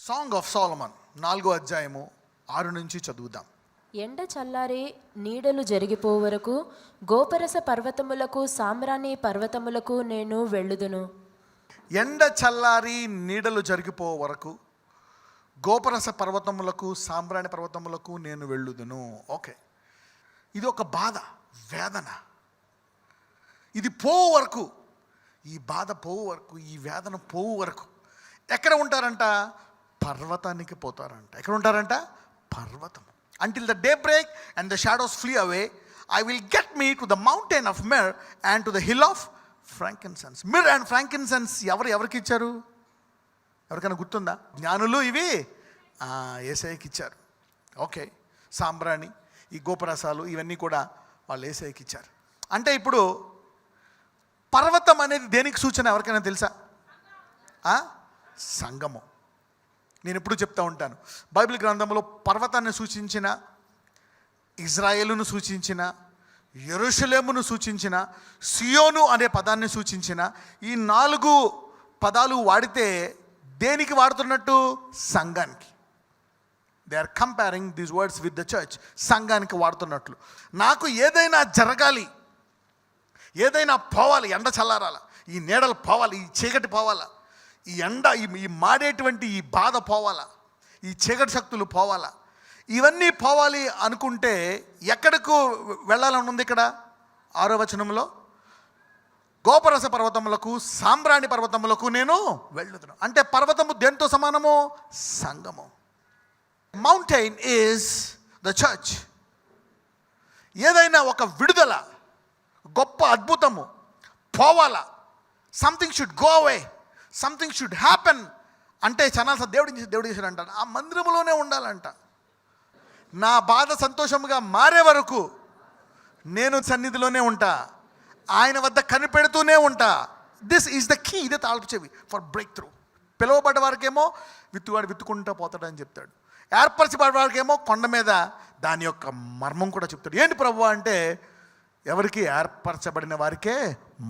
Song of Solomon 4వ అధ్యాయము 6 నుంచి చదువుదాం. ఎండ చల్లారి నీడలు జరిగిపో వరకు గోపరస పర్వతములకు సామ్రాణి పర్వతములకు నేను వెళ్ళుదును. ఎండ చల్లారి నీడలు జరిగిపో వరకు గోపరస పర్వతములకు సామ్రాణి పర్వతములకు నేను వెళ్ళుదును. ఓకే, ఇది ఒక బాధ, వేదన. ఇది పోవు వరకు, ఈ బాధ పోవు వరకు, ఈ వేదన పోవు వరకు ఎక్కడ ఉంటారంట? పర్వతానికి పోతారంట. ఎక్కడ ఉంటారంట? పర్వతం. Until the day break and the shadows flee away, I will get me to the mountain of myrrh and to the hill of frankincense. Myrrh and frankincense ఎవరికి ఇచ్చారు? ఎవరికైనా గుర్తుందా? జ్ఞానులు ఇవి యేసయ్యకి ఇచ్చారు. ఓకే, సాంబ్రాణి, ఈ గోపరసాలు ఇవన్నీ కూడా వాళ్ళు యేసయ్యకి ఇచ్చారు. అంటే ఇప్పుడు పర్వతం అనేది దేనికి సూచన ఎవరికైనా తెలుసా? సంగమం. నేను ఎప్పుడు చెప్తా ఉంటాను, బైబిల్ గ్రంథంలో పర్వతాన్ని సూచించిన, ఇజ్రాయేలును సూచించిన, యెరూషలేమును సూచించిన, సియోను అనే పదాన్ని సూచించిన ఈ 4 పదాలు వాడితే దేనికి వాడుతున్నట్టు? సంఘానికి. They are comparing these words with the church. సంఘానికి వాడుతున్నట్లు. నాకు ఏదైనా జరగాలి, ఏదైనా పోవాలి, ఎండ చల్లారాల, ఈ నీడలు పోవాలి, ఈ చీకటి పోవాలా, ఈ ఎండ, ఈ మాడేటువంటి ఈ బాధ పోవాలా, ఈ చీకటి శక్తులు పోవాలా, ఇవన్నీ పోవాలి అనుకుంటే ఎక్కడకు వెళ్ళాలని ఉంది ఇక్కడ? 6వ వచనంలో గోపరస పర్వతములకు సాంబ్రాణి పర్వతములకు నేను వెళ్ళుదును. అంటే పర్వతము దేంతో సమానము? సంగము. Mountain is the church. ఏదైనా ఒక విడుదల, గొప్ప అద్భుతము పోవాలా, something should go away, something should happen అంటే చనాల్సిన దేవుడు చేశాడు అంటాడు. ఆ మందిరంలోనే ఉండాలంట. నా బాధ సంతోషముగా మారే వరకు నేను సన్నిధిలోనే ఉంటా, ఆయన వద్ద కనిపెడుతూనే ఉంటా. This is the key. ఇదే తాళపు చెవి ఫర్ బ్రేక్ త్రూ. పిలువబడ్డ వారికేమో విత్తువాడు విత్తుకుంటూ పోతాడని చెప్తాడు. ఏర్పరచబడ్డ వారికేమో కొండ మీద దాని యొక్క మర్మం కూడా చెప్తాడు. ఏంటి ప్రభు అంటే, ఎవరికి? ఏర్పరచబడిన వారికే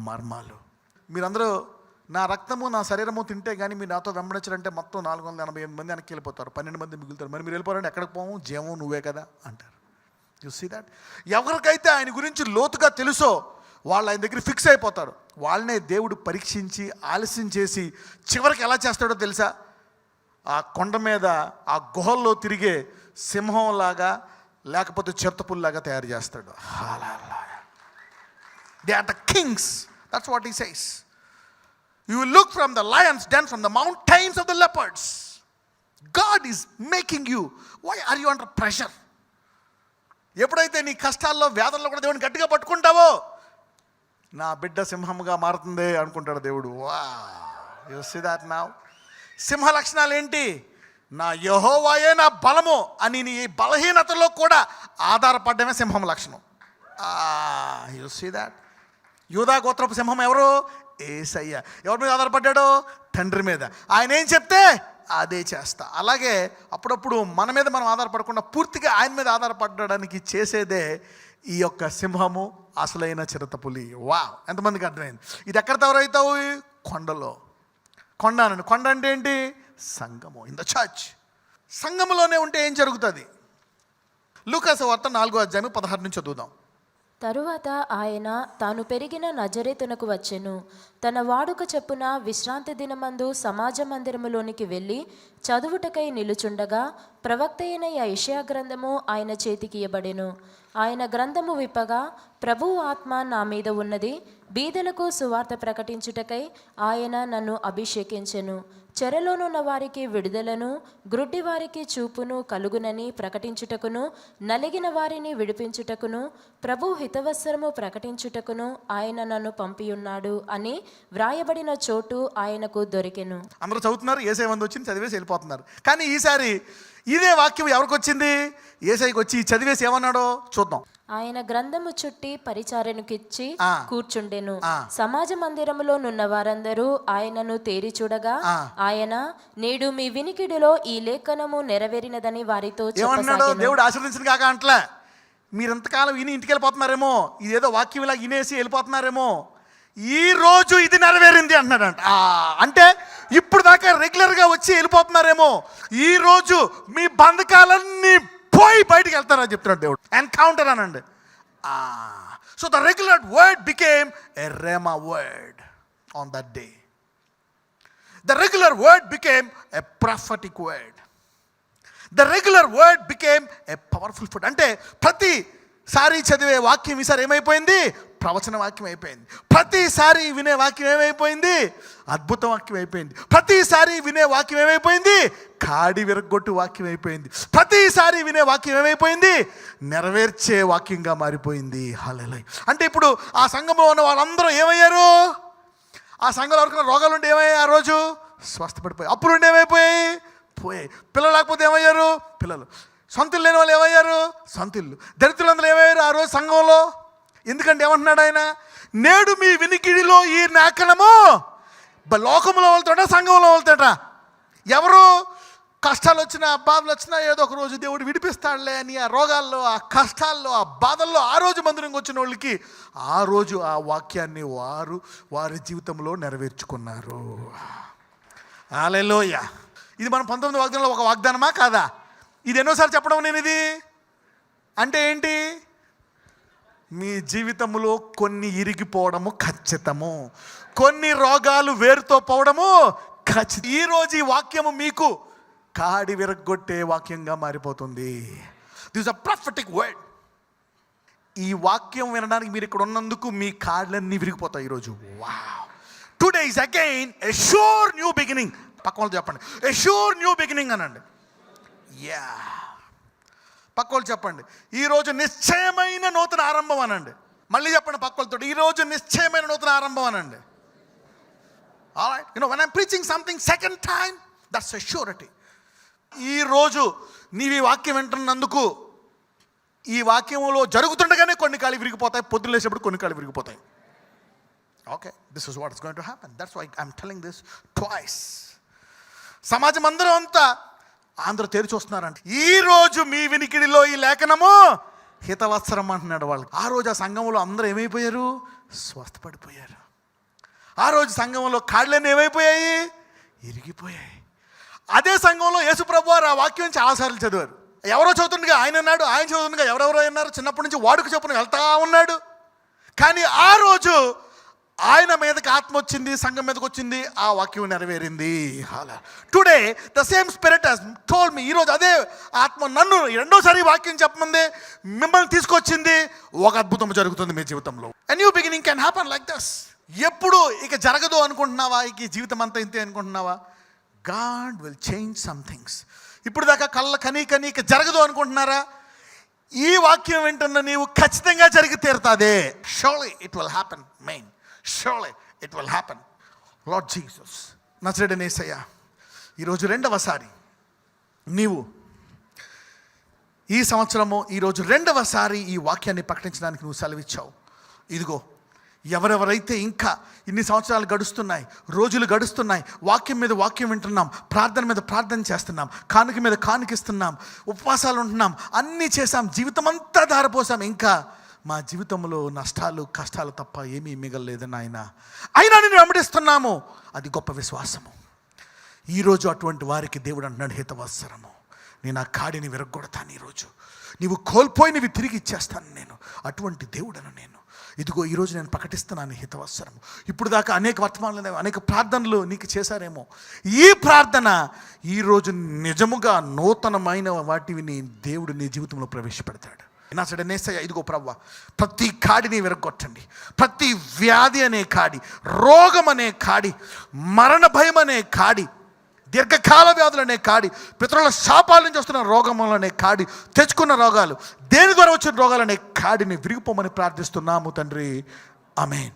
మర్మాలు. మీరందరూ నా రక్తము నా శరీరము తింటే కానీ మీరు నాతో వెంబడించారంటే మొత్తం 488 మంది వెనక్కి వెళ్ళిపోతారు, 12 మంది మిగులుతారు. మరి మీరు వెళ్ళిపోవాలంటే ఎక్కడికి పోము? జీవం నువ్వే కదా అంటారు. You see that. ఎవరికైతే ఆయన గురించి లోతుగా తెలుసో వాళ్ళు ఆయన దగ్గర ఫిక్స్ అయిపోతారు. వాళ్ళనే దేవుడు పరీక్షించి ఆలస్యం చేసి చివరికి ఎలా చేస్తాడో తెలుసా? ఆ కొండ మీద ఆ గుహల్లో తిరిగే సింహంలాగా లేకపోతే చిరుతపుల్లాగా తయారు చేస్తాడు. They are the kings. That's what he says. You will look from the lion's den, from the mountains of the leopards. God is making you. Why are you under pressure? ఎప్పుడైతే నీ కష్టాల్లో వేదనలో కూడా దేవుడిని గట్టిగా పట్టుకుంటావో నా బిడ్డ సింహముగా మారుతుంది అనుకుంటాడు దేవుడు. వా, యు సీ దట్ నౌ. సింహ లక్షణాలు ఏంటి? నా యెహోవాయే నా బలము అని నీ బలహీనతలో కూడా ఆధారపడమే సింహం లక్షణం. You see that. యూదా గోత్రపు సింహం ఎవరు? యేసయ్య. ఎవరి మీద ఆధారపడ్డాడో? తండ్రి మీద. ఆయన ఏం చెప్తే అదే చేస్తా. అలాగే అప్పుడప్పుడు మన మీద మనం ఆధారపడకుండా పూర్తిగా ఆయన మీద ఆధారపడడానికి చేసేదే ఈ యొక్క సింహము, అసలైన చిరుతపులి. వా, ఎంతమందికి అర్థమైంది? ఇది ఎక్కడ తవరవుతావు? కొండలో. కొండ అనండి. కొండ అంటే ఏంటి? సంఘము. In the church. సంఘములోనే ఉంటే ఏం జరుగుతుంది? లూకా సువార్త 4వ అధ్యాయం 16 నుంచి చదువుదాం. తరువాత ఆయన తాను పెరిగిన నజరేతునకు వచ్చెను. తన వాడుక చెప్పున విశ్రాంతి దినమందు సమాజ మందిరములోనికి వెళ్ళి చదువుటకై నిలుచుండగా ప్రవక్త అయిన యెషయా గ్రంథము ఆయన చేతికి ఇయ్యబడెను. ఆయన గ్రంథము విప్పగా, ప్రభువు ఆత్మ నా మీద ఉన్నది, బీదలకు సువార్త ప్రకటించుటకై ఆయన నన్ను అభిషేకించెను. చెరలోనున్న వారికి విడుదలను, గ్రుడ్డి వారికి చూపును కలుగునని ప్రకటించుటకును, నలిగిన వారిని విడిపించుటకును, ప్రభు హితవత్సరము ప్రకటించుటకును ఆయన నన్ను పంపియున్నాడు అని వ్రాయబడిన చోటు ఆయనకు దొరికెను. అందరూ చదువుతున్నారు, యేసయ్య వంద వచ్చింది, చదివేసి వెళ్ళిపోతున్నారు. కానీ ఈసారి ఇదే వాక్యం ఎవరికి వచ్చింది? యేసయ్యకి వచ్చి చదివేసి ఏమన్నాడో చూద్దాం. ఆయన గ్రంథము చుట్టి పరిచారకునిచ్చి కూర్చుండెను. సమాజ మందిరములో నున్న వారందరూ ఆయనను తేరి చూడగా ఆయన, నేడు మీ వినికిడిలో ఈ లేఖనము నెరవేరినదని వారితో ఏమన్నాడు? దేవుడు ఆశీర్వదించిన కాక అంటలే, మీరంతకాలం విని ఇంటికి వెళ్ళిపోతున్నారేమో, ఇదేదో వాక్యం ఇలా వినేసి వెళ్ళిపోతున్నారేమో, ఈ రోజు ఇది నెరవేరింది అంటున్నాడంట. అంటే ఇప్పుడు దాకా రెగ్యులర్గా వచ్చి వెళ్ళిపోతున్నారేమో, ఈ రోజు మీ బంధకాలన్నీ పోయి బయటికి వెళ్తారని చెప్తున్నాడు దేవుడు. ఎన్కౌంటర్ అనండి. So the regular word became a rhema word on that day. The regular word became a prophetic word. The regular word became a powerful food. అంటే ప్రతిసారి చదివే వాక్యం ఈసారి ఏమైపోయింది? ప్రవచన వాక్యం అయిపోయింది. ప్రతిసారి వినే వాక్యం ఏమైపోయింది? అద్భుత వాక్యం అయిపోయింది. ప్రతిసారి వినే వాక్యం ఏమైపోయింది? కాడి విరగొట్టు వాక్యం అయిపోయింది. ప్రతిసారి వినే వాక్యం ఏమైపోయింది? నెరవేర్చే వాక్యంగా మారిపోయింది. హల్లెలూయా. అంటే ఇప్పుడు ఆ సంఘంలో ఉన్న వాళ్ళందరూ ఏమయ్యారు? ఆ సంఘంలో ఎవరికైనా రోగాలు ఉంటే ఏమయ్యాయి? ఆ రోజు స్వస్థపడిపోయాయి. అప్పులు ఉంటే ఏమైపోయాయి? పోయాయి. పిల్లలు లేకపోతే ఏమయ్యారు? పిల్లలు. సొంతలు లేని వాళ్ళు ఏమయ్యారు? సొంతిల్లు. దరిద్రులందరూ ఏమయ్యారు ఆ రోజు సంఘంలో? ఎందుకంటే ఏమంటున్నాడు ఆయన? నేడు మీ వినికిడిలో ఈ నాకనము లోకంలో వెళ్తాడా, సంఘంలో వెళ్తాడా? ఎవరు కష్టాలు వచ్చినా, బాధలు వచ్చినా ఏదో ఒక రోజు దేవుడు విడిపిస్తాడులే అని ఆ రోగాల్లో, ఆ కష్టాల్లో, ఆ బాధల్లో ఆ రోజు మందిరంకి వచ్చిన వాళ్ళకి ఆ రోజు ఆ వాక్యాన్ని వారి జీవితంలో నెరవేర్చుకున్నారు. హల్లెలూయా. ఇది మనం 19 వాగ్దానంలో ఒక వాగ్దానమా కాదా? ఇది ఎన్నోసార్లు చెప్పడం నేను ఇది అంటే ఏంటి? మీ జీవితంలో కొన్ని ఇరిగిపోవడము ఖచ్చితము, కొన్ని రోగాలు వేరుతో పోవడము ఖచ్చితం. ఈరోజు ఈ వాక్యము మీకు కాడి విరగొట్టే వాక్యంగా మారిపోతుంది. This a prophetic word. ఈ వాక్యం వినడానికి మీరు ఇక్కడ ఉన్నందుకు మీ కాళ్ళన్నీ విరిగిపోతాయి ఈరోజు. Wow. Today is again a sure new beginning. పక్క వాళ్ళు చెప్పండి, ఎ షూర్ న్యూ బిగినింగ్ అనండి. యా, పక్క వాళ్ళు చెప్పండి, ఈరోజు నిశ్చయమైన నూతన ఆరంభం అనండి. మళ్ళీ చెప్పండి పక్క వాళ్ళతో, ఈరోజు నిశ్చయమైన నూతన ఆరంభం అనండి. Alright, when I'm preaching something second time, that's a surety. ఈరోజు నీవు ఈ వాక్యం వింటున్నందుకు, ఈ వాక్యంలో జరుగుతుండగానే కొన్ని కాళ్ళు విరిగిపోతాయి, పొద్దున లేచేప్పుడు కొన్ని కాళ్ళు విరిగిపోతాయి. Okay, this is what is going to happen. That's why I'm telling this twice. సమాజం అందరూ తెరిచి వస్తున్నారంట. ఈరోజు మీ వినికిడిలో ఈ లేఖనము హితవత్సరం అంటున్నాడు వాళ్ళకి. ఆ రోజు ఆ సంఘంలో అందరూ ఏమైపోయారు? స్వస్థపడిపోయారు. ఆ రోజు సంఘంలో కాళ్ళన్నీ ఏమైపోయాయి? ఇరిగిపోయాయి. అదే సంఘంలో యేసుప్రభు వారు ఆ వాక్యం చాలాసార్లు చదివారు. ఎవరో చదువుతుండగా ఆయన అన్నాడు, ఆయన చదువుతుండగా ఎవరెవరో అన్నారు. చిన్నప్పటి నుంచి వాడుక చొప్పున వెళ్తా ఉన్నాడు. కానీ ఆ రోజు ఆయన మీదకి ఆత్మ వచ్చింది, సంఘం మీదకి వచ్చింది, ఆ వాక్యం నెరవేరింది. Today the same spirit has told me. ఈరోజు అదే ఆత్మ నన్ను రెండోసారి వాక్యం చెప్పమంది, మిమ్మల్ని తీసుకొచ్చింది. ఒక అద్భుతం జరుగుతుంది మీ జీవితంలో. A new beginning can happen like this. ఎప్పుడు ఇక జరగదు అనుకుంటున్నావా? ఇక జీవితం అంతా ఇంతే అనుకుంటున్నావా? God will change some things. ఇప్పుడు దాకా కని ఇక జరగదు అనుకుంటున్నారా? ఈ వాక్యం వింటున్న నీవు ఖచ్చితంగా జరిగి తీరుతాదే. Surely it will happen. Main surely it will happen. Lord Jesus నజరేయుడైన యేసయ్య, ఈరోజు రెండవసారి నీవు ఈ సంవత్సరము ఈరోజు రెండవసారి ఈ వాక్యాన్ని ప్రకటించడానికి నువ్వు సెలవిచ్చావు. ఇదిగో, ఎవరెవరైతే ఇంకా ఇన్ని సంవత్సరాలు గడుస్తున్నాయి, రోజులు గడుస్తున్నాయి, వాక్యం మీద వాక్యం వింటున్నాం, ప్రార్థన మీద ప్రార్థన చేస్తున్నాం, కానుక మీద కానుకిస్తున్నాం, ఉపవాసాలు ఉంటున్నాం, అన్నీ చేశాం, జీవితం అంతా ధారపోసాం, ఇంకా మా జీవితంలో నష్టాలు కష్టాలు తప్ప ఏమీ మిగలలేదు నాయన, అయినా నేను వెంబడిస్తున్నాము. అది గొప్ప విశ్వాసము. ఈరోజు అటువంటి వారికి దేవుడు అంటున్నాడు, హితవత్సరము, నేను ఆ కాడిని విరగొడతాను. ఈరోజు నీవు కోల్పోయినవి తిరిగి ఇచ్చేస్తాను నేను. అటువంటి దేవుడను నేను. ఇదిగో ఈరోజు నేను ప్రకటిస్తున్నాను హితవత్సరము. ఇప్పుడు దాకా అనేక వర్తమానాలు, అనేక ప్రార్థనలు నీకు చేశారేమో. ఈ ప్రార్థన ఈరోజు నిజముగా నూతనమైన వాటిని దేవుడు నీ జీవితంలో ప్రవేశపెడతాడు. నా సడనేసయ్య, ఇదిగో ప్రభువా, ప్రతి కాడిని విరగొట్టండి. ప్రతి వ్యాధి అనే కాడి, రోగం అనే కాడి, మరణ భయం అనే కాడి, దీర్ఘకాల వ్యాధులు అనే కాడి, పితరుల శాపాల నుంచి వస్తున్న రోగములు అనే కాడి, తెచ్చుకున్న రోగాలు, దేని ద్వారా వచ్చిన రోగాలు అనే కాడిని విరిగిపోమని ప్రార్థిస్తున్నాము తండ్రి. ఆమేన్.